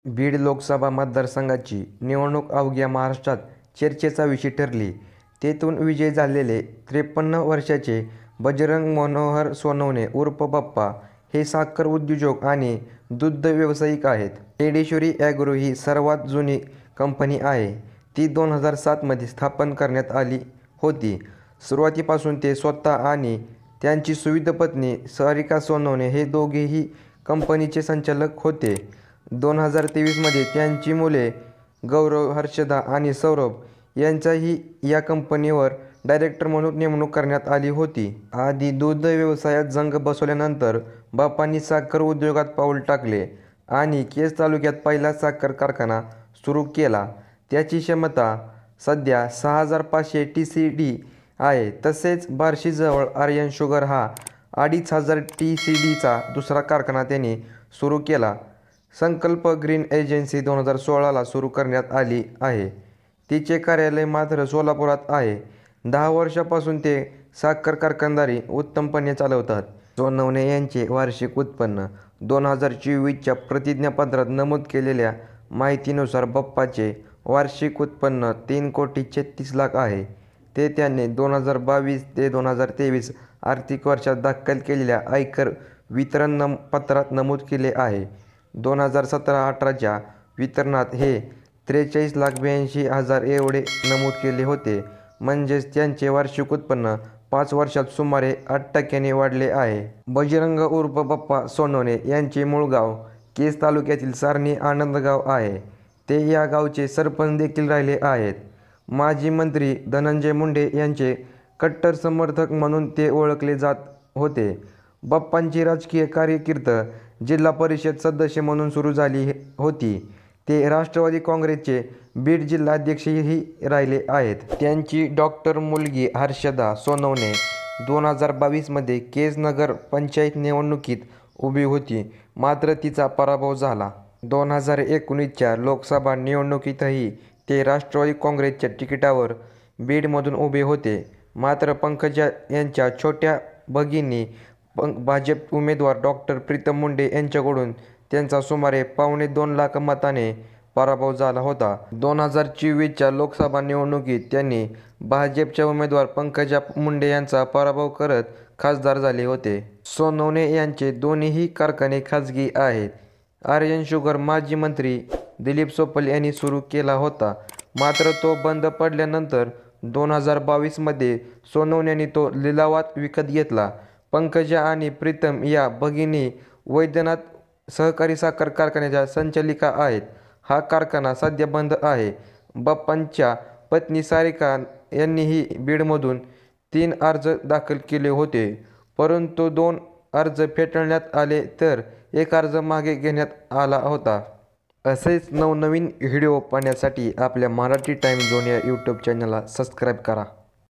बीड लोकसभा मतदारसंघाची निवडणूक अवघ्या महाराष्ट्रात चर्चेचा विषय ठरली. तेथून विजयी झालेले 53 वर्षाचे बजरंग मनोहर सोनवणे उर्फ बाप्पा हे साखर उद्योजक आणि दुग्ध व्यावसायिक आहेत. येडेश्वरी ॲग्रो ही सर्वात जुनी कंपनी आहे. ती 2007 मध्ये स्थापन करण्यात आली होती. सुरुवातीपासून ते स्वतः आणि त्यांची सुविध पत्नी सारिका सोनवणे हे दोघेही कंपनीचे संचालक होते. 2023 मध्ये त्यांची मुले गौरव, हर्षदा आणि सौरभ यांचाही या कंपनीवर डायरेक्टर म्हणून नेमणूक करण्यात आली होती. आधी दूध व्यवसायात जंग बसवल्यानंतर बाप्पांनी साखर उद्योगात पाऊल टाकले आणि केज तालुक्यात पहिला साखर कारखाना सुरू केला. त्याची क्षमता सध्या 6500 TCD आहे. तसेच बार्शीजवळ आर्यन शुगर हा 2500 TCDचा दुसरा कारखाना त्यांनी सुरू केला. संकल्प ग्रीन एजन्सी 2016 ला सुरू करण्यात आली आहे. तिचे कार्यालय मात्र सोलापुरात आहे. 10 वर्षांपासून ते साखर कारखानदारी उत्तमपणे चालवतात. सोनवणे यांचे वार्षिक उत्पन्न 2024च्या प्रतिज्ञापत्रात नमूद केलेल्या माहितीनुसार बाप्पाचे वार्षिक उत्पन्न 3,36,00,000 आहे. ते त्यांनी 2022 ते 2023 आर्थिक वर्षात दाखल केलेल्या आयकर वितरण पत्रात नमूद केले आहे. 2017-18च्या वितरणात हे 43,82,000 एवढे नमूद केले होते. म्हणजेच त्यांचे वार्षिक उत्पन्न 5 वर्षात सुमारे 8% वाढले आहे. बजरंग उर्फ बाप्पा सोनवणे यांचे मूळ गाव केज तालुक्यातील सारणी आनंदगाव आहे. ते या गावचे सरपंच देखील राहिले आहेत. माजी मंत्री धनंजय मुंडे यांचे कट्टर समर्थक म्हणून ते ओळखले जात होते. बाप्पांची राजकीय कारकीर्द जिल्हा परिषद सदस्य म्हणून सुरू झाली होती. ते राष्ट्रवादी काँग्रेसचे बीड जिल्हाध्यक्षही राहिले आहेत. त्यांची डॉक्टर मुलगी हर्षदा सोनवणे 2022 मध्ये केज नगर पंचायत निवडणुकीत उभी होती, मात्र तिचा पराभव झाला. 2019च्या लोकसभा निवडणुकीतही ते राष्ट्रवादी काँग्रेसच्या तिकिटावर बीडमधून उभे होते. मात्र पंकजा यांच्या छोट्या भगिनी भाजप उमेदवार डॉक्टर प्रीतम मुंडे यांच्याकडून त्यांचा सुमारे 2.25 लाख मताने पराभव झाला होता. 2024च्या लोकसभा निवडणुकीत त्यांनी भाजपच्या उमेदवार पंकजा मुंडे यांचा पराभव करत खासदार झाले होते. सोनवणे यांचे दोन्ही कारखाने खाजगी आहेत. आर्यन शुगर माजी मंत्री दिलीप सोपल यांनी सुरू केला होता, मात्र तो बंद पडल्यानंतर 2022 मध्ये सोनवण्यांनी तो लिलावात विकत घेतला. पंकजा आणि प्रीतम या भगिनी वैद्यनाथ सहकारी साखर कारखान्याच्या संचालिका आहेत. हा कारखाना सध्या बंद आहे. बाप्पांच्या पत्नी सारिका यांनीही बीडमधून 3 अर्ज दाखल केले होते, परंतु 2 अर्ज फेटाळण्यात आले तर 1 अर्ज मागे घेण्यात आला होता. असेच नवनवीन व्हिडिओ पाहण्यासाठी आपल्या मराठी टाइम झोन या यूट्यूब चॅनलला सबस्क्राईब करा.